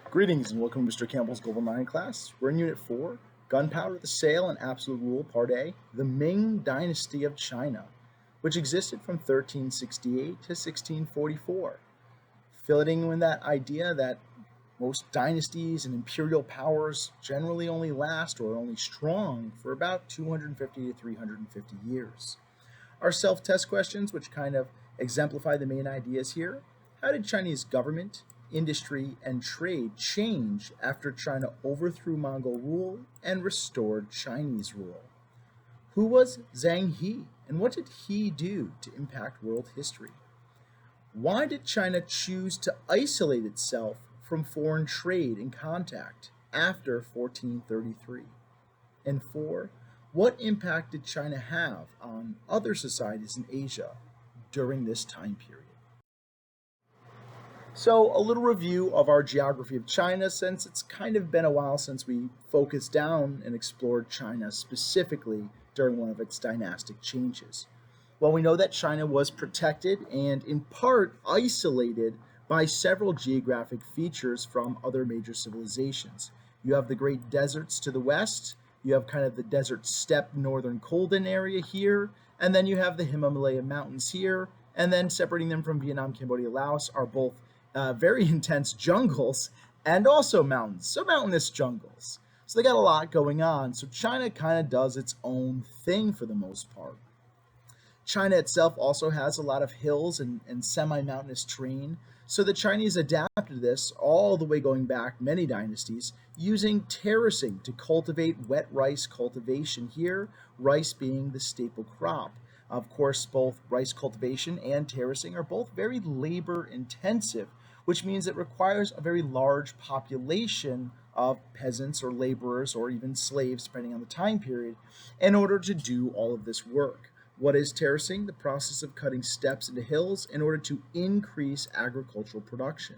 Greetings and welcome to Mr. Campbell's Global 9 class. We're in Unit 4, Gunpowder, the Sale, and Absolute Rule, Part A, the Ming Dynasty of China, which existed from 1368 to 1644. Filling in that idea that most dynasties and imperial powers generally only last or are only strong for about 250 to 350 years. Our self-test questions, which kind of exemplify the main ideas here. How did Chinese government, industry, and trade change after China overthrew Mongol rule and restored Chinese rule? Who was Zhang He, and what did he do to impact world history? Why did China choose to isolate itself from foreign trade and contact after 1433? And 4. What impact did China have on other societies in Asia during this time period? So, a little review of our geography of China, since it's kind of been a while since we focused down and explored China specifically during one of its dynastic changes. Well, we know that China was protected and in part isolated by several geographic features from other major civilizations. You have the great deserts to the west, you have kind of the desert steppe northern Kolden area here, and then you have the Himalaya mountains here, and then separating them from Vietnam, Cambodia, Laos are both very intense jungles and also mountains, so mountainous jungles. So they got a lot going on. So China kind of does its own thing for the most part. China itself also has a lot of hills and semi-mountainous terrain. So the Chinese adapted this all the way going back many dynasties using terracing to cultivate wet rice cultivation here, rice being the staple crop. Of course, both rice cultivation and terracing are both very labor intensive, which means it requires a very large population of peasants or laborers or even slaves, depending on the time period, in order to do all of this work. What is terracing? The process of cutting steps into hills in order to increase agricultural production.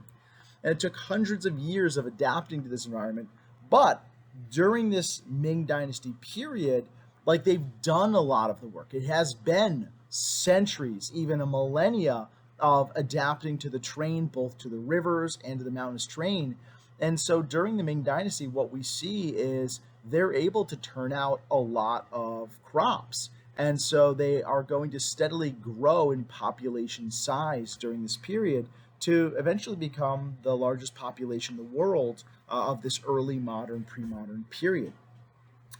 And it took hundreds of years of adapting to this environment, but during this Ming Dynasty period, like they've done a lot of the work. It has been centuries, even a millennia of adapting to the terrain, both to the rivers and to the mountainous terrain. And so during the Ming Dynasty, what we see is they're able to turn out a lot of crops. And so they are going to steadily grow in population size during this period to eventually become the largest population in the world of this early modern, pre-modern period.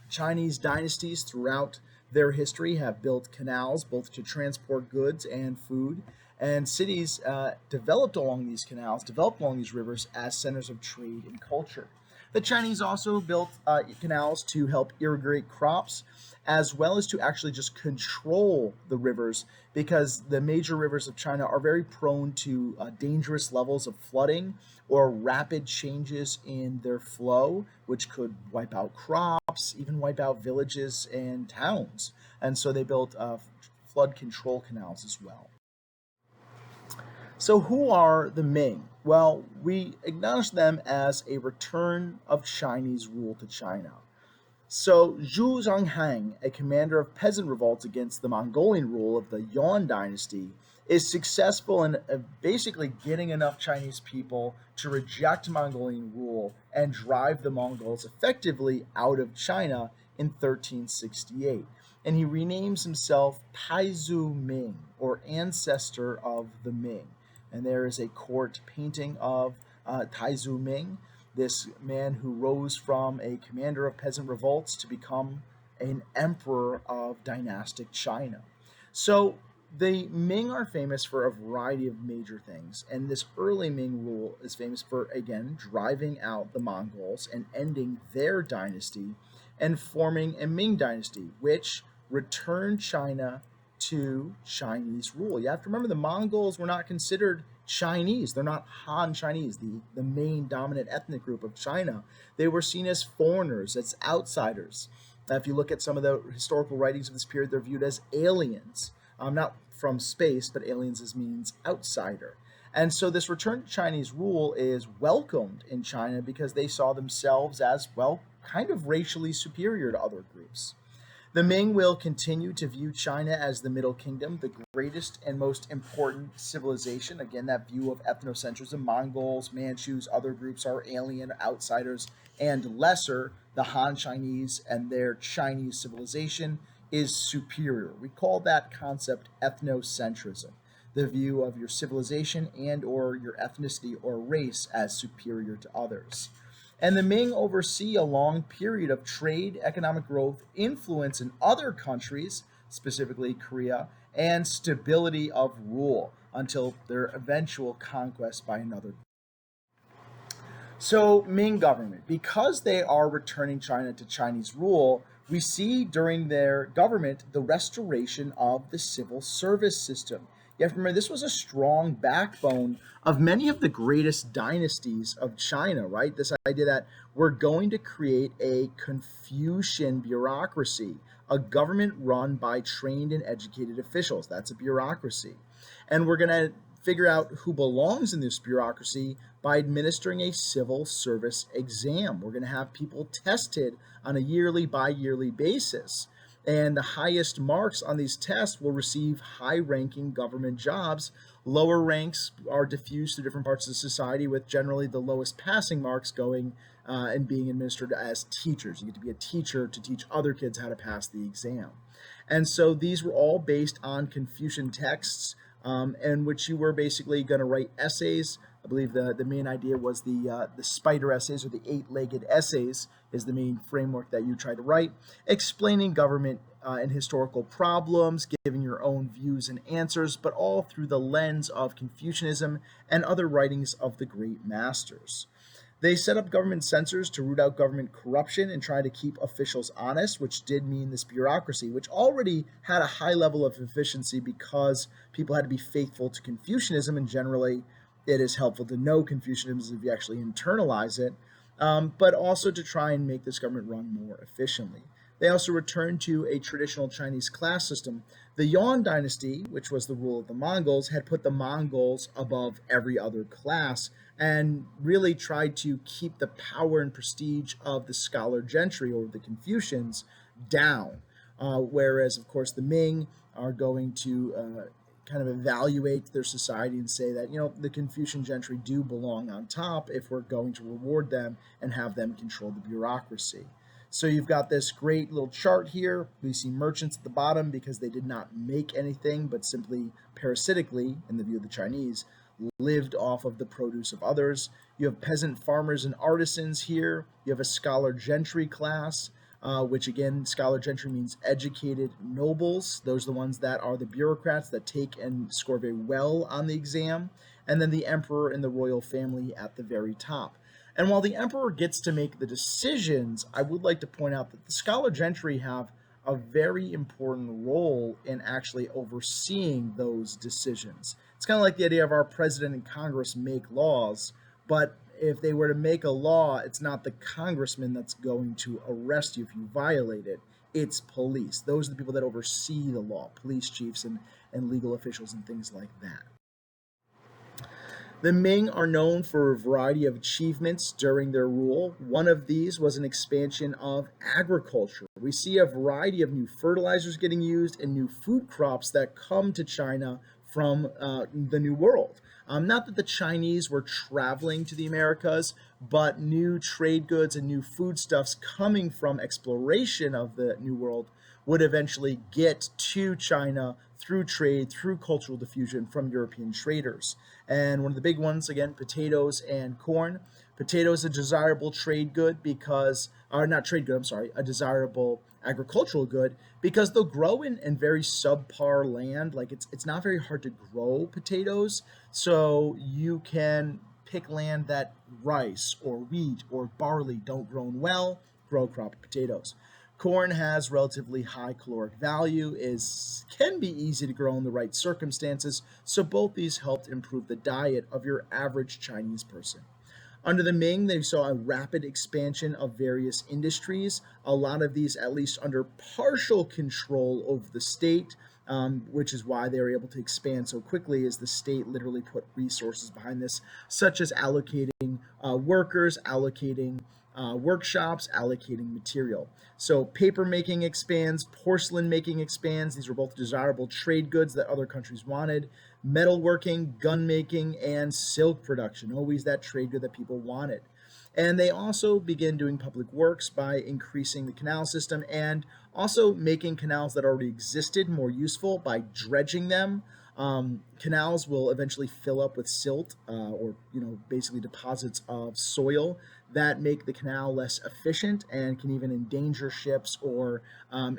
Chinese dynasties throughout their history have built canals both to transport goods and food, and cities developed along these canals, developed along these rivers as centers of trade and culture. The Chinese also built canals to help irrigate crops, as well as to actually just control the rivers, because the major rivers of China are very prone to dangerous levels of flooding or rapid changes in their flow, which could wipe out crops, even wipe out villages and towns. And so they built flood control canals as well. So who are the Ming? Well, we acknowledge them as a return of Chinese rule to China. So Zhu Zhonghang, a commander of peasant revolts against the Mongolian rule of the Yuan dynasty, is successful in basically getting enough Chinese people to reject Mongolian rule and drive the Mongols effectively out of China in 1368. And he renames himself Taizu Ming, or ancestor of the Ming. And there is a court painting of Taizu Ming, this man who rose from a commander of peasant revolts to become an emperor of dynastic China. So the Ming are famous for a variety of major things, and this early Ming rule is famous for, again, driving out the Mongols and ending their dynasty and forming a Ming dynasty, which returned China to Chinese rule. You have to remember the Mongols were not considered Chinese. They're not Han Chinese, the main dominant ethnic group of China. They were seen as foreigners, as outsiders. If you look at some of the historical writings of this period, they're viewed as aliens, not from space, but aliens as means outsider. And so this return to Chinese rule is welcomed in China because they saw themselves as, well, kind of racially superior to other groups. The Ming will continue to view China as the Middle Kingdom, the greatest and most important civilization. Again, that view of ethnocentrism, Mongols, Manchus, other groups are alien, outsiders, and lesser. The Han Chinese and their Chinese civilization is superior. We call that concept ethnocentrism, the view of your civilization and or your ethnicity or race as superior to others. And the Ming oversee a long period of trade, economic growth, influence in other countries, specifically Korea, and stability of rule until their eventual conquest by another. So, Ming government, because they are returning China to Chinese rule, we see during their government the restoration of the civil service system. You have to remember, this was a strong backbone of many of the greatest dynasties of China, right? This idea that we're going to create a Confucian bureaucracy, a government run by trained and educated officials. That's a bureaucracy. And we're going to figure out who belongs in this bureaucracy by administering a civil service exam. We're going to have people tested on a yearly, bi-yearly basis. And the highest marks on these tests will receive high-ranking government jobs. Lower ranks are diffused through different parts of society, with generally the lowest passing marks going and being administered as teachers. You get to be a teacher to teach other kids how to pass the exam. And so these were all based on Confucian texts, in which you were basically going to write essays. I believe the main idea was the spider essays, or the eight-legged essays is the main framework that you try to write, explaining government and historical problems, giving your own views and answers, but all through the lens of Confucianism and other writings of the great masters. They set up government censors to root out government corruption and try to keep officials honest, which did mean this bureaucracy, which already had a high level of efficiency because people had to be faithful to Confucianism, and generally it is helpful to know Confucianism if you actually internalize it, but also to try and make this government run more efficiently. They also returned to a traditional Chinese class system. The Yuan dynasty, which was the rule of the Mongols, had put the Mongols above every other class and really tried to keep the power and prestige of the scholar gentry, or the Confucians, down. Whereas, of course, the Ming are going to kind of evaluate their society and say that, the Confucian gentry do belong on top if we're going to reward them and have them control the bureaucracy. So you've got this great little chart here. We see merchants at the bottom because they did not make anything, but simply parasitically, in the view of the Chinese, lived off of the produce of others. You have peasant farmers and artisans here. You have a scholar gentry class, which again, scholar gentry means educated nobles. Those are the ones that are the bureaucrats that take and score very well on the exam. And then the emperor and the royal family at the very top. And while the emperor gets to make the decisions, I would like to point out that the scholar gentry have a very important role in actually overseeing those decisions. It's kind of like the idea of our president and Congress make laws, but if they were to make a law, it's not the congressman that's going to arrest you if you violate it. It's police. Those are the people that oversee the law, police chiefs and legal officials and things like that. The Ming are known for a variety of achievements during their rule. One of these was an expansion of agriculture. We see a variety of new fertilizers getting used and new food crops that come to China from the New World. Not that the Chinese were traveling to the Americas, but new trade goods and new foodstuffs coming from exploration of the New World would eventually get to China through trade, through cultural diffusion from European traders. And one of the big ones, again, potatoes and corn. Potatoes, a desirable trade good because, or not trade good, I'm sorry, a desirable agricultural good because they'll grow in very subpar land. Like it's not very hard to grow potatoes. So you can pick land that rice or wheat or barley don't grow well, grow crop of potatoes. Corn has relatively high caloric value, can be easy to grow in the right circumstances, so both these helped improve the diet of your average Chinese person. Under the Ming, they saw a rapid expansion of various industries, a lot of these at least under partial control of the state, which is why they were able to expand so quickly, as the state literally put resources behind this, such as allocating workers, allocating workshops allocating material. So paper making expands, porcelain making expands. These were both desirable trade goods that other countries wanted. Metalworking, gun making, and silk production, always that trade good that people wanted. And they also began doing public works by increasing the canal system and also making canals that already existed more useful by dredging them. Canals will eventually fill up with silt, or basically deposits of soil that make the canal less efficient and can even endanger ships or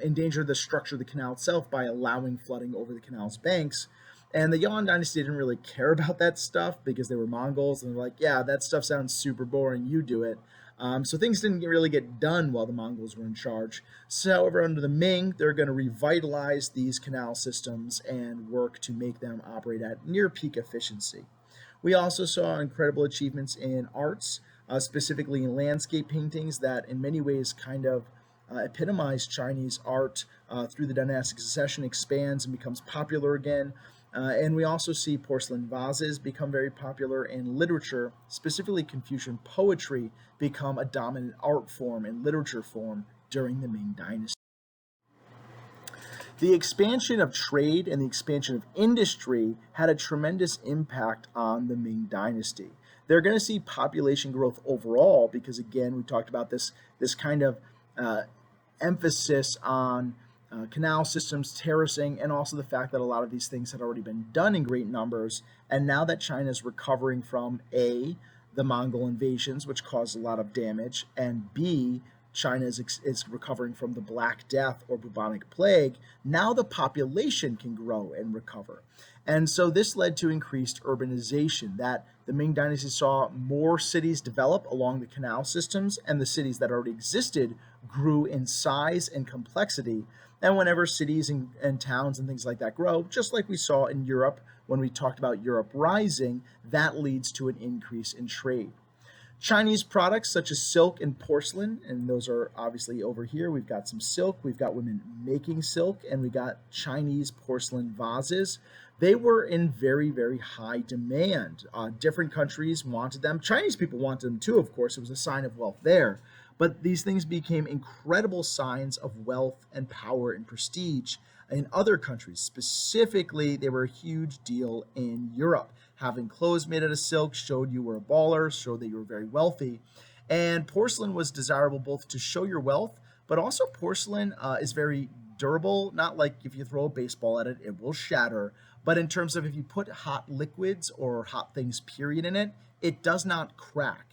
endanger the structure of the canal itself by allowing flooding over the canal's banks. And the Yuan dynasty didn't really care about that stuff because they were Mongols and they're like, yeah, that stuff sounds super boring, you do it. So things didn't really get done while the Mongols were in charge. So, however, under the Ming, they're going to revitalize these canal systems and work to make them operate at near peak efficiency. We also saw incredible achievements in arts, specifically in landscape paintings that in many ways kind of epitomized Chinese art through the dynastic succession, expands and becomes popular again. And we also see porcelain vases become very popular, and literature, specifically Confucian poetry, become a dominant art form and literature form during the Ming Dynasty. The expansion of trade and the expansion of industry had a tremendous impact on the Ming Dynasty. They're going to see population growth overall because, again, we talked about this kind of emphasis on canal systems, terracing, and also the fact that a lot of these things had already been done in great numbers. And now that China is recovering from A, the Mongol invasions, which caused a lot of damage, and B, China is recovering from the Black Death or bubonic plague, now the population can grow and recover. And so this led to increased urbanization, that the Ming Dynasty saw more cities develop along the canal systems, and the cities that already existed grew in size and complexity. And whenever cities and towns and things like that grow, just like we saw in Europe when we talked about Europe rising, that leads to an increase in trade. Chinese products such as silk and porcelain, and those are obviously over here. We've got some silk, we've got women making silk, and we got Chinese porcelain vases. They were in very, very high demand. Different countries wanted them. Chinese people wanted them too, of course. It was a sign of wealth there. But these things became incredible signs of wealth and power and prestige in other countries. Specifically, they were a huge deal in Europe. Having clothes made out of silk showed you were a baller, showed that you were very wealthy. And porcelain was desirable both to show your wealth, but also porcelain is very durable. Not like if you throw a baseball at it, it will shatter. But in terms of if you put hot liquids or hot things, period, in it, it does not crack.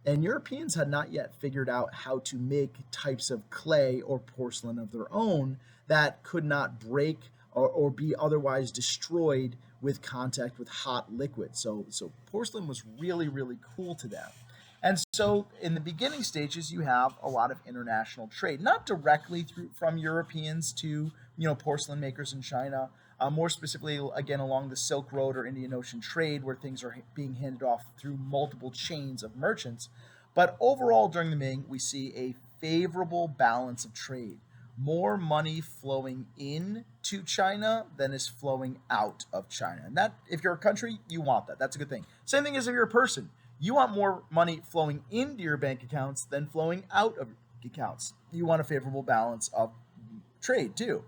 And Europeans had not yet figured out how to make types of clay or porcelain of their own that could not break or be otherwise destroyed with contact with hot liquids. So porcelain was really, really cool to them. And so in the beginning stages, you have a lot of international trade, not directly from Europeans to porcelain makers in China, more specifically, again, along the Silk Road or Indian Ocean trade, where things are being handed off through multiple chains of merchants. But overall, during the Ming, we see a favorable balance of trade. More money flowing in to China than is flowing out of China. And that, if you're a country, you want that. That's a good thing. Same thing as if you're a person. You want more money flowing into your bank accounts than flowing out of accounts. You want a favorable balance of trade, too.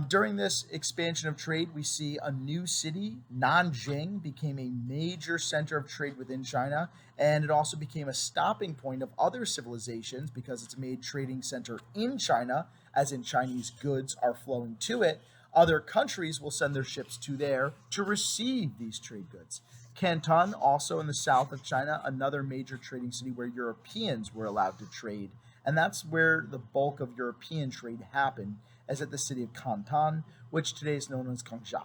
During this expansion of trade, we see a new city, Nanjing, became a major center of trade within China, and it also became a stopping point of other civilizations because it's a major trading center in China, as in Chinese goods are flowing to it. Other countries will send their ships to there to receive these trade goods. Canton, also in the south of China, another major trading city where Europeans were allowed to trade, and that's where the bulk of European trade happened, as at the city of Canton, which today is known as Guangzhou.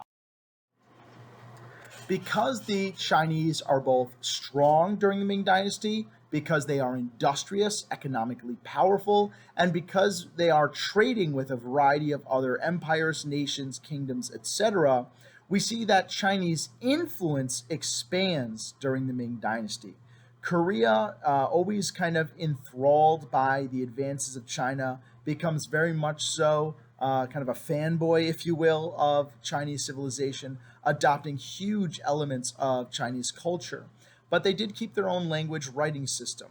Because the Chinese are both strong during the Ming Dynasty, because they are industrious, economically powerful, and because they are trading with a variety of other empires, nations, kingdoms, etc., we see that Chinese influence expands during the Ming Dynasty. Korea, always kind of enthralled by the advances of China, becomes very much so kind of a fanboy, if you will, of Chinese civilization, adopting huge elements of Chinese culture. But they did keep their own language writing system.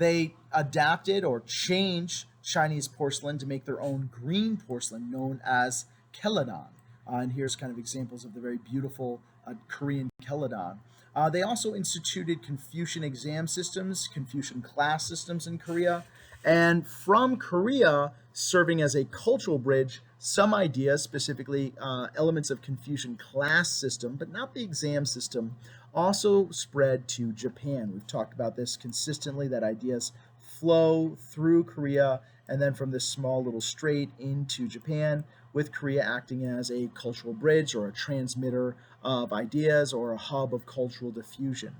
They adapted or changed Chinese porcelain to make their own green porcelain known as Celadon. And here's kind of examples of the very beautiful Korean Celadon. They also instituted Confucian exam systems, Confucian class systems in Korea, and from Korea, serving as a cultural bridge, some ideas, specifically elements of Confucian class system, but not the exam system, also spread to Japan. We've talked about this consistently, that ideas flow through Korea and then from this small little strait into Japan, with Korea acting as a cultural bridge or a transmitter of ideas or a hub of cultural diffusion.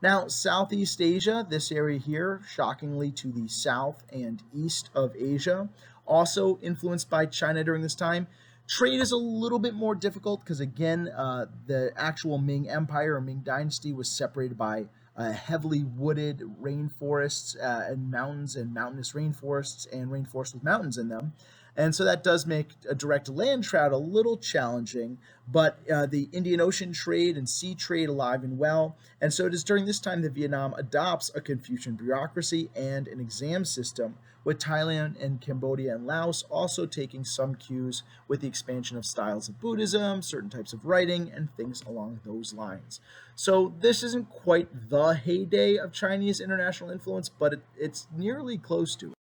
Now, Southeast Asia, this area here, shockingly to the south and east of Asia, also influenced by China during this time. Trade is a little bit more difficult because, again, the actual Ming Empire or Ming Dynasty was separated by heavily wooded rainforests and mountains and mountainous rainforests and rainforests with mountains in them. And so that does make a direct land trade a little challenging, but the Indian Ocean trade and sea trade alive and well. And so it is during this time that Vietnam adopts a Confucian bureaucracy and an exam system, with Thailand and Cambodia and Laos also taking some cues with the expansion of styles of Buddhism, certain types of writing, and things along those lines. So this isn't quite the heyday of Chinese international influence, but it's nearly close to it.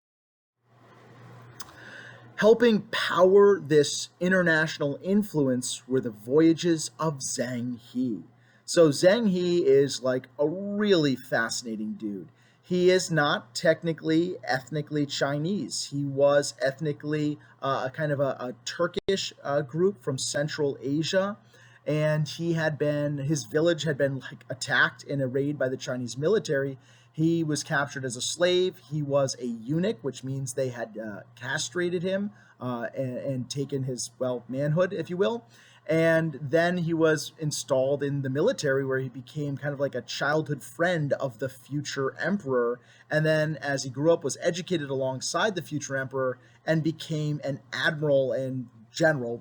Helping power this international influence were the voyages of Zhang He. So Zhang He is like a really fascinating dude. He is not technically ethnically Chinese. He was ethnically a kind of a Turkish group from Central Asia, and his village had been like attacked in a raid by the Chinese military. He was captured as a slave. He was a eunuch, which means they had castrated him and taken his, manhood, if you will. And then he was installed in the military, where he became kind of like a childhood friend of the future emperor. And then as he grew up, was educated alongside the future emperor and became an admiral and general.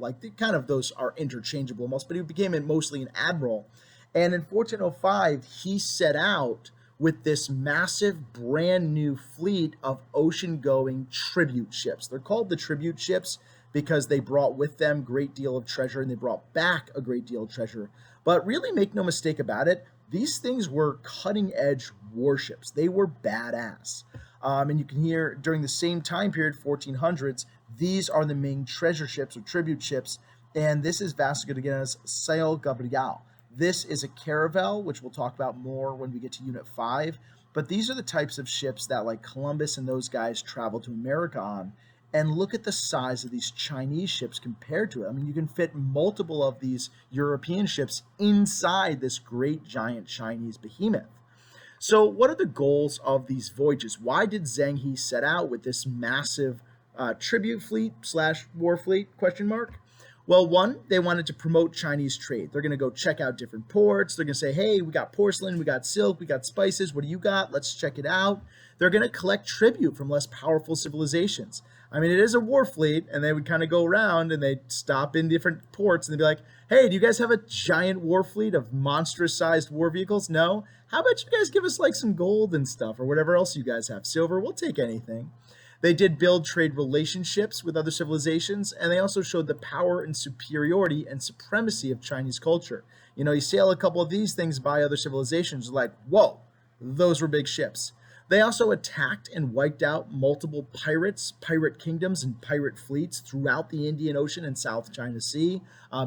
Those are interchangeable almost, but he became mostly an admiral. And in 1405, he set out with this massive brand new fleet of ocean-going tribute ships. They're called the tribute ships because they brought with them a great deal of treasure, and they brought back a great deal of treasure. But really, make no mistake about it, these things were cutting-edge warships. They were badass. And you can hear during the same time period, 1400s, these are the Ming treasure ships or tribute ships, and this is Vasco da Gama's Sail Gabriel. This is a caravel, which we'll talk about more when we get to Unit 5. But these are the types of ships that, like Columbus and those guys, traveled to America on. And look at the size of these Chinese ships compared to it. I mean, you can fit multiple of these European ships inside this great giant Chinese behemoth. So what are the goals of these voyages? Why did Zhang He set out with this massive tribute fleet / war fleet, ? Well, one, they wanted to promote Chinese trade. They're going to go check out different ports. They're going to say, hey, we got porcelain, we got silk, we got spices. What do you got? Let's check it out. They're going to collect tribute from less powerful civilizations. I mean, it is a war fleet, and they would kind of go around and they'd stop in different ports and they'd be like, hey, do you guys have a giant war fleet of monstrous-sized war vehicles? No? How about you guys give us like some gold and stuff or whatever else you guys have? Silver, we'll take anything. They did build trade relationships with other civilizations, and they also showed the power and superiority and supremacy of Chinese culture. You know, you sail a couple of these things by other civilizations, like, whoa, those were big ships. They also attacked and wiped out multiple pirates, pirate kingdoms, and pirate fleets throughout the Indian Ocean and South China Sea,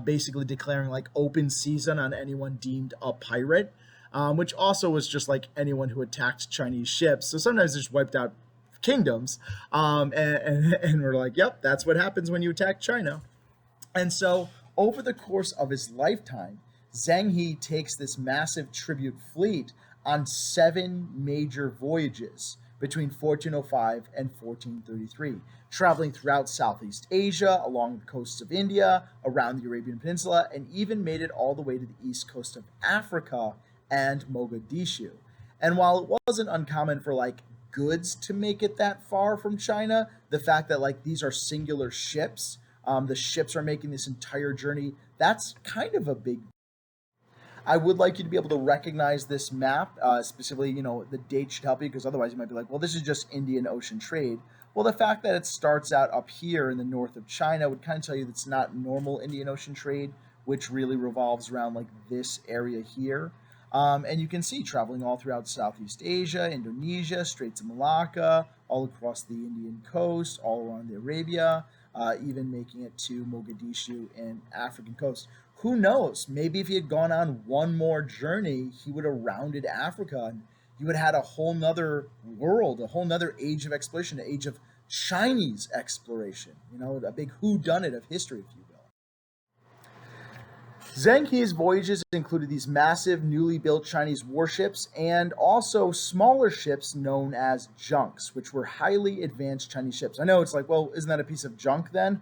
basically declaring like open season on anyone deemed a pirate, which also was just like anyone who attacked Chinese ships. So sometimes they just wiped out kingdoms, and we're like, yep, that's what happens when you attack China. And so over the course of his lifetime, Zhang He takes this massive tribute fleet on 7 major voyages between 1405 and 1433, traveling throughout Southeast Asia, along the coasts of India, around the Arabian Peninsula, and even made it all the way to the east coast of Africa and Mogadishu. And while it wasn't uncommon for like goods to make it that far from China, the fact that like these are singular ships, the ships are making this entire journey, that's kind of a big. I would like you to be able to recognize this map, specifically, the date should help you because otherwise you might be like, well, this is just Indian Ocean trade. Well, the fact that it starts out up here in the north of China would kind of tell you that's not normal Indian Ocean trade, which really revolves around like this area here. And you can see traveling all throughout Southeast Asia, Indonesia, Straits of Malacca, all across the Indian coast, all around the Arabia, even making it to Mogadishu and African coast. Who knows? Maybe if he had gone on one more journey, he would have rounded Africa and you would have had a whole nother world, a whole nother age of exploration, an age of Chinese exploration, a big whodunit of history, if you will. Zheng He's voyages included these massive, newly built Chinese warships and also smaller ships known as junks, which were highly advanced Chinese ships. I know it's like, well, isn't that a piece of junk then?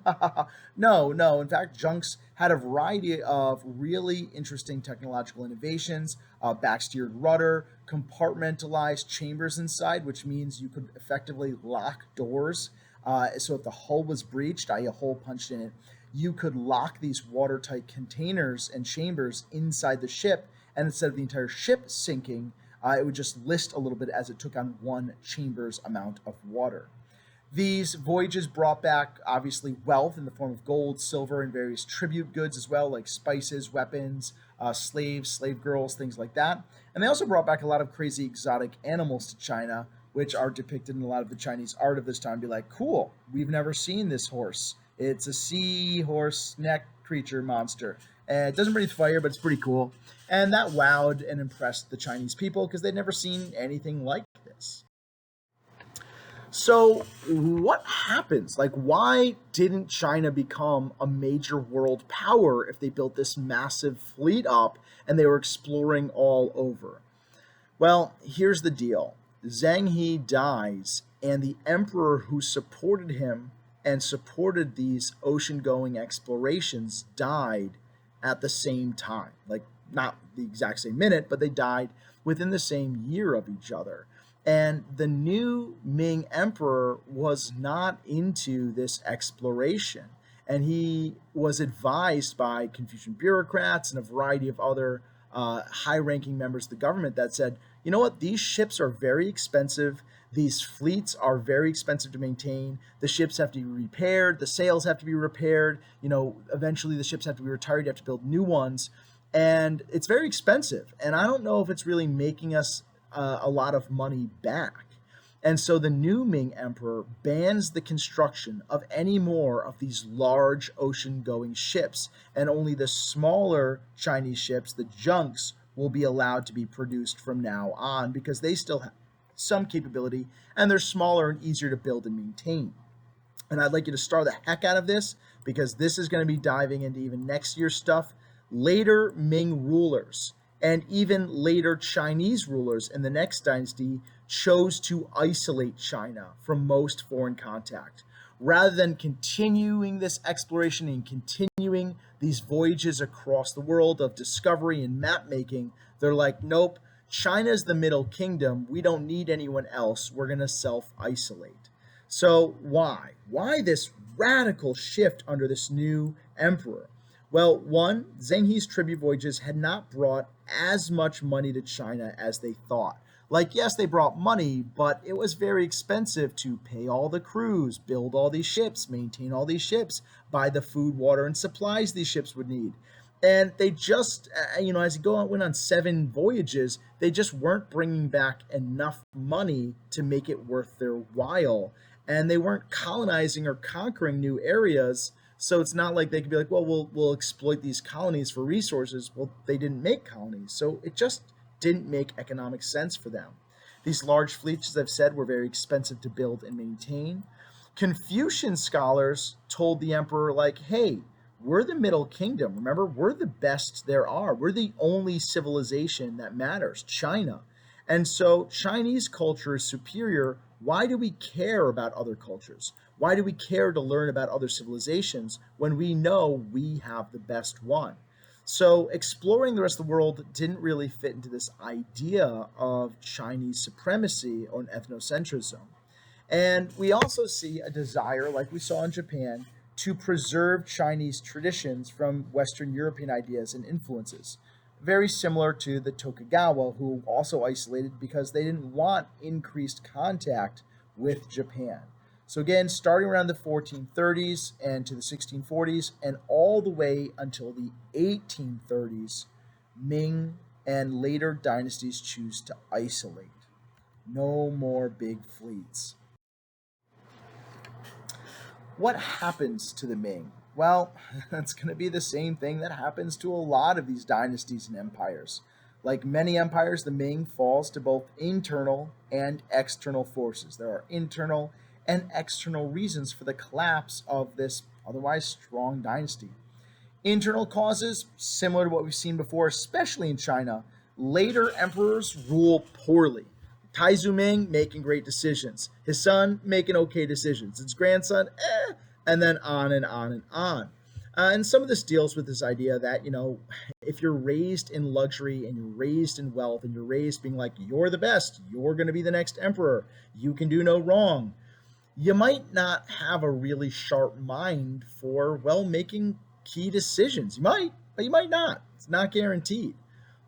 No, no. In fact, junks had a variety of really interesting technological innovations, backsteered rudder, compartmentalized chambers inside, which means you could effectively lock doors. So if the hull was breached, i.e. a hole punched in it, you could lock these watertight containers and chambers inside the ship, and instead of the entire ship sinking, it would just list a little bit as it took on one chamber's amount of water. These voyages brought back, obviously, wealth in the form of gold, silver, and various tribute goods as well, like spices, weapons, slaves, slave girls, things like that. And they also brought back a lot of crazy exotic animals to China, which are depicted in a lot of the Chinese art of this time. Be like, cool, we've never seen this horse. It's a seahorse neck creature monster. And it doesn't breathe fire, but it's pretty cool. And that wowed and impressed the Chinese people because they'd never seen anything like this. So what happens? Like, why didn't China become a major world power if they built this massive fleet up and they were exploring all over? Well, here's the deal. Zheng He dies, and the emperor who supported him and supported these ocean-going explorations died at the same time. Like, not the exact same minute, but they died within the same year of each other. And the new Ming emperor was not into this exploration. And he was advised by Confucian bureaucrats and a variety of other high-ranking members of the government that said, you know what, these ships are very expensive. These fleets are very expensive to maintain. The ships have to be repaired. The sails have to be repaired. Eventually the ships have to be retired. You have to build new ones. And it's very expensive. And I don't know if it's really making us a lot of money back. And so the new Ming emperor bans the construction of any more of these large ocean-going ships, and only the smaller Chinese ships, the junks, will be allowed to be produced from now on because they still have some capability and they're smaller and easier to build and maintain. And I'd like you to star the heck out of this because this is going to be diving into even next year's stuff. Later Ming rulers and even later Chinese rulers in the next dynasty chose to isolate China from most foreign contact. Rather than continuing this exploration and continuing these voyages across the world of discovery and map making, they're like, nope, China's the Middle Kingdom. We don't need anyone else. We're going to self-isolate. So why? Why this radical shift under this new emperor? Well, one, Zheng He's tribute voyages had not brought as much money to China as they thought. Like, yes, they brought money, but it was very expensive to pay all the crews, build all these ships, maintain all these ships, buy the food, water, and supplies these ships would need. And they just, as you went on 7 voyages, they just weren't bringing back enough money to make it worth their while. And they weren't colonizing or conquering new areas. So it's not like they could be like, well, we'll exploit these colonies for resources. Well, they didn't make colonies. So it just didn't make economic sense for them. These large fleets, as I've said, were very expensive to build and maintain. Confucian scholars told the emperor, like, hey, we're the Middle Kingdom. Remember, we're the best there are. We're the only civilization that matters, China. And so Chinese culture is superior. Why do we care about other cultures? Why do we care to learn about other civilizations when we know we have the best one? So exploring the rest of the world didn't really fit into this idea of Chinese supremacy or ethnocentrism. And we also see a desire, like we saw in Japan, to preserve Chinese traditions from Western European ideas and influences. very similar to the Tokugawa, who also isolated because they didn't want increased contact with Japan. So again, starting around the 1430s and to the 1640s and all the way until the 1830s, Ming and later dynasties choose to isolate. No more big fleets. What happens to the Ming? Well, it's going to be the same thing that happens to a lot of these dynasties and empires. Like many empires, the Ming falls to both internal and external forces. There are internal and external reasons for the collapse of this otherwise strong dynasty. Internal causes, similar to what we've seen before, especially in China, later emperors rule poorly. Taizu Ming making great decisions, his son making okay decisions, his grandson, and then on and on and on. And some of this deals with this idea that, if you're raised in luxury and you're raised in wealth and you're raised being like, you're the best, you're going to be the next emperor, you can do no wrong, you might not have a really sharp mind for, well, making key decisions. You might, but you might not. It's not guaranteed.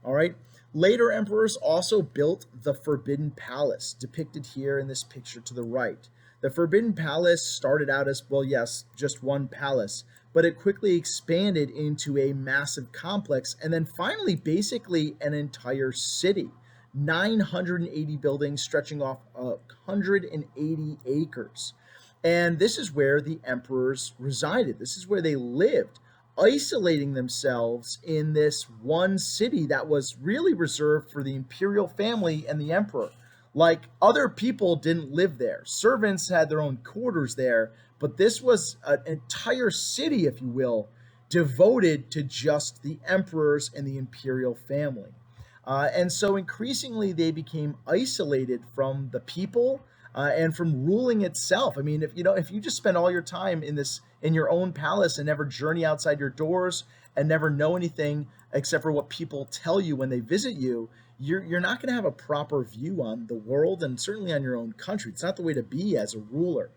All right. Later emperors also built the Forbidden Palace, depicted here in this picture to the right. The Forbidden Palace started out as, well, yes, just one palace, but it quickly expanded into a massive complex and then finally basically an entire city. 980 buildings stretching off 180 acres. And this is where the emperors resided. This is where they lived, isolating themselves in this one city that was really reserved for the imperial family and the emperor. Like, other people didn't live there. Servants had their own quarters there, but this was an entire city, if you will, devoted to just the emperors and the imperial family. And so increasingly they became isolated from the people and from ruling itself. I mean, if you just spend all your time in your own palace and never journey outside your doors and never know anything except for what people tell you when they visit you, you're not going to have a proper view on the world and certainly on your own country. It's not the way to be as a ruler.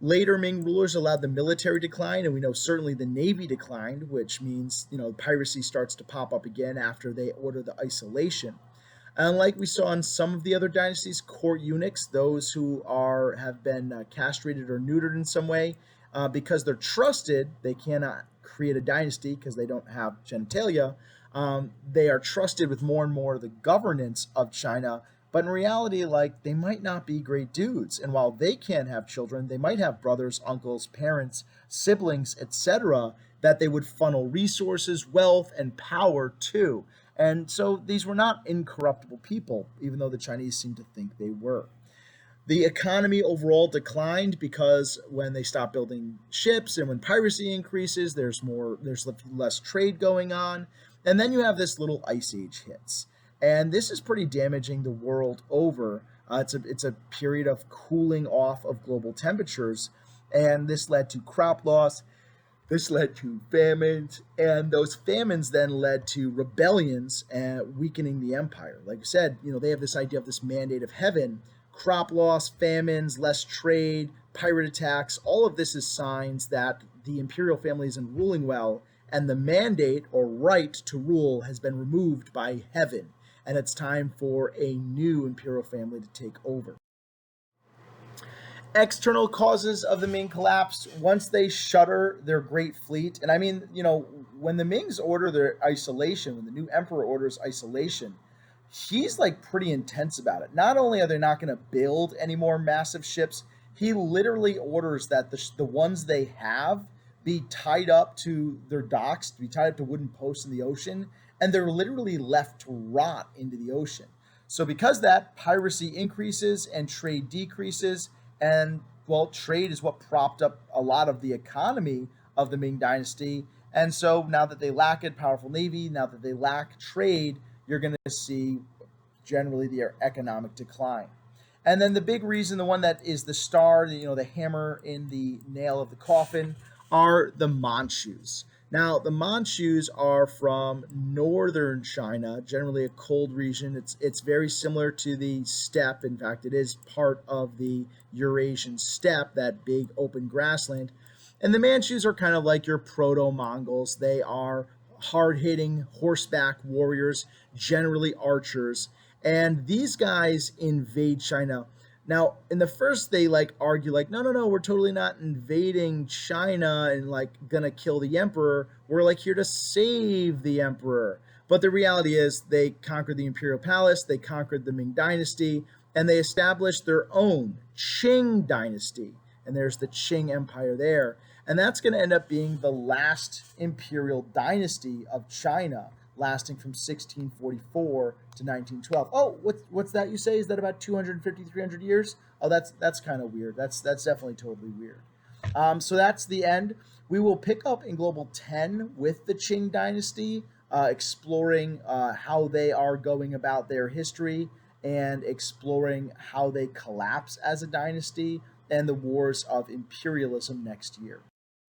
Later Ming rulers allowed the military decline, and we know certainly the navy declined, which means, piracy starts to pop up again after they order the isolation. And like we saw in some of the other dynasties, court eunuchs, those who have been castrated or neutered in some way, because they're trusted, they cannot create a dynasty because they don't have genitalia. They are trusted with more and more of the governance of China. But in reality, they might not be great dudes. And while they can't have children, they might have brothers, uncles, parents, siblings, etc., that they would funnel resources, wealth, and power to. And so these were not incorruptible people, even though the Chinese seem to think they were. The economy overall declined because when they stop building ships and when piracy increases, there's less trade going on. And then you have this little ice age hits. And this is pretty damaging the world over. It's a period of cooling off of global temperatures, and this led to crop loss. This led to famines, and those famines then led to rebellions and weakening the empire. Like I said, they have this idea of this mandate of heaven. Crop loss, famines, less trade, pirate attacks, all of this is signs that the imperial family isn't ruling well, and the mandate or right to rule has been removed by heaven. And it's time for a new imperial family to take over. External causes of the Ming collapse, once they shutter their great fleet, and I mean, when the Mings order their isolation, when the new emperor orders isolation, he's pretty intense about it. Not only are they not going to build any more massive ships, he literally orders that the ones they have be tied up to their docks, to be tied up to wooden posts in the ocean, and they're literally left to rot into the ocean. So because that, piracy increases and trade decreases, and well, trade is what propped up a lot of the economy of the Ming Dynasty. And so now that they lack a powerful navy, now that they lack trade, you're going to see generally their economic decline. And then the big reason, the one that is the star, the hammer in the nail of the coffin, are the Manchus. Now, the Manchus are from northern China, generally a cold region. It's very similar to the steppe. In fact, it is part of the Eurasian steppe, that big open grassland. And the Manchus are kind of like your proto-Mongols. They are hard-hitting horseback warriors, generally archers, and these guys invade China. Now, in the first, they like argue like, no, no, no, we're totally not invading China and like gonna kill the emperor. We're like here to save the emperor. But the reality is, they conquered the imperial palace, they conquered the Ming Dynasty, and they established their own Qing Dynasty. And there's the Qing Empire there. And that's going to end up being the last imperial dynasty of China, lasting from 1644 to 1912. Oh, what's that you say? Is that about 250, 300 years? Oh, that's kind of weird. That's definitely totally weird. So that's the end. We will pick up in Global 10 with the Qing Dynasty, exploring how they are going about their history and exploring how they collapse as a dynasty and the wars of imperialism next year.